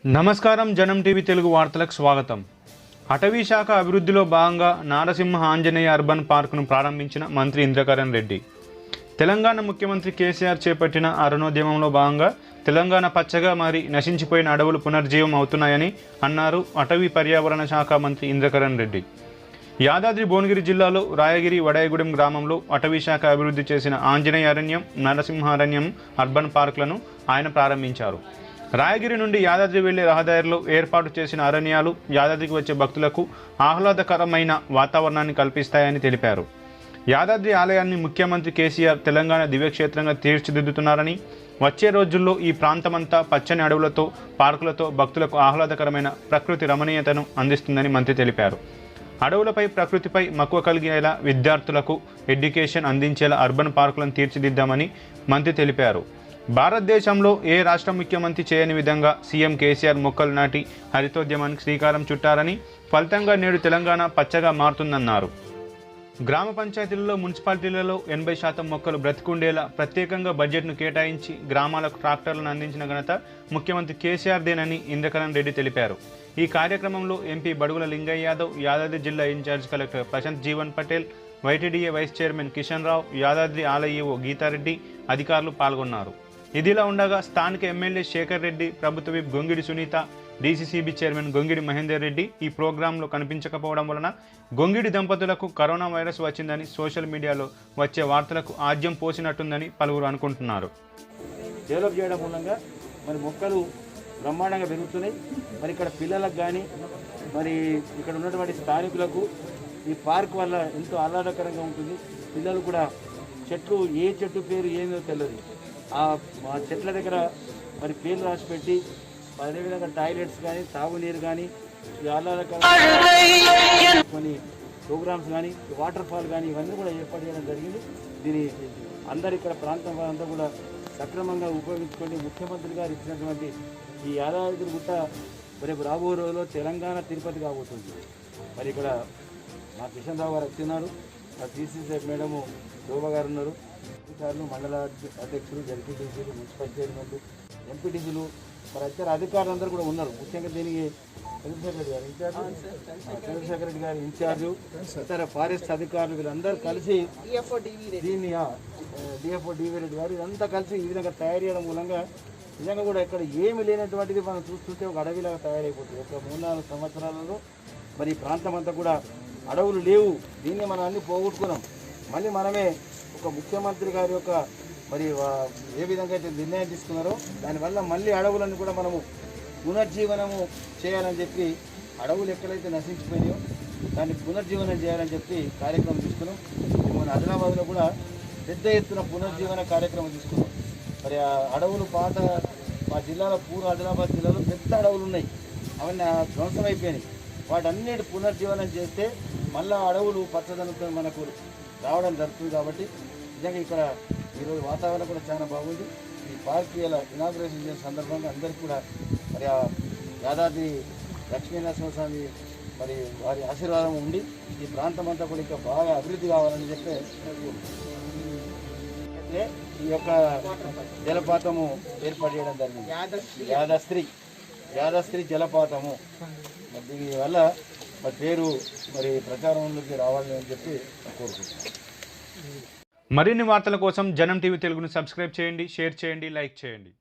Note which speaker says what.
Speaker 1: నమస్కారం జనం టీవీ తెలుగు వార్తలకు స్వాగతం. అటవీ శాఖ అభివృద్ధిలో భాగంగా నారసింహ ఆంజనేయ అర్బన్ పార్కును ప్రారంభించిన మంత్రి ఇంద్రకరణ్ రెడ్డి. తెలంగాణ ముఖ్యమంత్రి కేసీఆర్ చేపట్టిన అరుణోద్యమంలో భాగంగా తెలంగాణ పచ్చగా మారి నశించిపోయిన అడవులు పునర్జీవం అవుతున్నాయని అన్నారు అటవీ పర్యావరణ శాఖ మంత్రి ఇంద్రకరణ్ రెడ్డి. యాదాద్రి భువనగిరి జిల్లాలో రాయగిరి వడయగూడెం గ్రామంలో అటవీ శాఖ అభివృద్ధి చేసిన ఆంజనేయ అరణ్యం, నరసింహారణ్యం అర్బన్ పార్కులను ఆయన ప్రారంభించారు. రాయగిరి నుండి యాదాద్రి వెళ్లే రహదారిలో ఏర్పాటు చేసిన అరణ్యాలు యాదాద్రికి వచ్చే భక్తులకు ఆహ్లాదకరమైన వాతావరణాన్ని కల్పిస్తాయని తెలిపారు. యాదాద్రి ఆలయాన్ని ముఖ్యమంత్రి కేసీఆర్ తెలంగాణ దివ్యక్షేత్రంగా తీర్చిదిద్దుతున్నారని, వచ్చే రోజుల్లో ఈ ప్రాంతమంతా పచ్చని అడవులతో, పార్కులతో భక్తులకు ఆహ్లాదకరమైన ప్రకృతి రమణీయతను అందిస్తుందని మంత్రి తెలిపారు. అడవులపై, ప్రకృతిపై మక్కువ కలిగేలా విద్యార్థులకు ఎడ్యుకేషన్ అందించేలా అర్బన్ పార్కులను తీర్చిదిద్దామని మంత్రి తెలిపారు. భారతదేశంలో ఏ రాష్ట్ర ముఖ్యమంత్రి చేయని విధంగా సీఎం కేసీఆర్ మొక్కలు నాటి హరితోద్యమానికి శ్రీకారం చుట్టారని, ఫలితంగా నేడు తెలంగాణ పచ్చగా మారుతుందన్నారు. గ్రామ పంచాయతీలలో, మున్సిపాలిటీలలో 80% మొక్కలు బ్రతికుండేలా ప్రత్యేకంగా బడ్జెట్ను కేటాయించి గ్రామాలకు ట్రాక్టర్లను అందించిన ఘనత ముఖ్యమంత్రి కేసీఆర్దేనని ఇంద్రకరణ్ రెడ్డి తెలిపారు. ఈ కార్యక్రమంలో ఎంపీ బడుగుల లింగయ్య యాదవ్, యాదాద్రి జిల్లా incharge collector Prashant Jeevan Patel, YTDA vice chairman Kishan Rao, Yadadri ఆలయ ఈవో గీతారెడ్డి అధికారులు పాల్గొన్నారు. ఇదిలా ఉండగా స్థానిక ఎమ్మెల్యే శేఖర్ రెడ్డి, ప్రభుత్వ whip Gongidi Sunitha, DCCB chairman Gongidi Mahender Reddy ఈ ప్రోగ్రాంలో కనిపించకపోవడం వలన గొంగిడి దంపతులకు కరోనా వైరస్ వచ్చిందని సోషల్ మీడియాలో వచ్చే వార్తలకు ఆజ్యం పోసినట్టుందని పలువురు అనుకుంటున్నారు.
Speaker 2: డెవలప్ చేయడం మూలంగా మరి మొక్కలు బ్రహ్మాండంగా పెరుగుతున్నాయి. మరి ఇక్కడ పిల్లలకు కానీ మరి ఇక్కడ ఉన్నటువంటి స్థానికులకు ఈ పార్క్ వల్ల ఎంతో ఆహ్లాదకరంగా ఉంటుంది. పిల్లలు కూడా చెట్లు, ఏ చెట్టు పేరు ఏమో తెలియదు, ఆ చెట్ల దగ్గర మరి పేర్లు రాసి పెట్టి, అదేవిధంగా టాయిలెట్స్ కానీ, తాగునీరు కానీ, కొన్ని ప్రోగ్రామ్స్ కానీ, వాటర్ ఫాల్ కానీ ఇవన్నీ కూడా ఏర్పాటు చేయడం జరిగింది. దీని అందరు ఇక్కడ ప్రాంతం అంతా కూడా సక్రమంగా ఉపయోగించుకొని ముఖ్యమంత్రి గారు ఇచ్చినటువంటి ఈ యాదాద్రి గుట్ట రేపు రాబోయే రోజుల్లో తెలంగాణ తిరుపతి కాబోతుంది. మరి ఇక్కడ మా కిషన్ రావు గారు వచ్చినారు, మా సిసిసి మేడము శోభా గారు ఉన్నారు, అధికారులు, మండల అధ్యక్షులు, జడ్పీటీసీలు, మున్సిపల్ చైర్మన్లు, ఎంపీటీసీలు, మరి ఇతర అధికారులు అందరూ కూడా ఉన్నారు. ముఖ్యంగా దీనికి చంద్రశేఖర్ రెడ్డి గారు ఇన్ఛార్జు, ఇతర ఫారెస్ట్ అధికారులు వీళ్ళందరూ కలిసి దీన్ని డిఎఫ్ఓ డివి రెడ్డి గారు ఇదంతా కలిసి ఈ విధంగా తయారు చేయడం మూలంగా నిజంగా కూడా ఇక్కడ ఏమి లేనటువంటిది మనం చూస్తుంటే ఒక అడవిలాగా తయారైపోతుంది. ఒక 3-4 సంవత్సరాలలో మరి ఈ ప్రాంతం అంతా కూడా అడవులు లేవు. దీన్ని మనం అన్ని పోగొట్టుకున్నాం. మళ్ళీ మనమే ఒక ముఖ్యమంత్రి గారి యొక్క మరి ఏ విధంగా అయితే నిర్ణయం తీసుకున్నారో దానివల్ల మళ్ళీ అడవులను కూడా మనము పునర్జీవనము చేయాలని చెప్పి, అడవులు ఎక్కడైతే నశించిపోయినాయో దాన్ని పునర్జీవనం చేయాలని చెప్పి కార్యక్రమం తీసుకున్నాం. మన ఆదిలాబాద్లో కూడా పెద్ద ఎత్తున పునర్జీవన కార్యక్రమం తీసుకున్నాం. మరి ఆ అడవులు మా జిల్లాలో, పూర్వ ఆదిలాబాద్ జిల్లాలో పెద్ద అడవులు ఉన్నాయి, అవన్నీ ధ్వంసం అయిపోయినాయి. వాటన్నిటి పునర్జీవనం చేస్తే మళ్ళీ అడవులు పచ్చదనంతో మనకు రావడం జరుగుతుంది. కాబట్టి నిజంగా ఇక్కడ ఈరోజు వాతావరణం కూడా చాలా బాగుంది. ఈ పార్క్ ఇలా ఇనాగ్రేషన్ చేసిన సందర్భంగా అందరికీ కూడా మరి ఆ యాదాద్రి లక్ష్మీనరసింహస్వామి మరి వారి ఆశీర్వాదం ఉండి ఈ ప్రాంతం అంతా కూడా ఇంకా బాగా అభివృద్ధి కావాలని చెప్పి ఈ యొక్క జలపాతము ఏర్పాటు చేయడం జరిగింది. యాదాద్రి జలపాతము. దీనివల్ల మరి పేరు మరి ప్రచారంలోకి రావాలని అని చెప్పి కోరుకుంటున్నాను.
Speaker 1: మరిన్ని వార్తల కోసం జనం టీవీ తెలుగును సబ్స్క్రైబ్ చేయండి, షేర్ చేయండి, లైక్ చేయండి.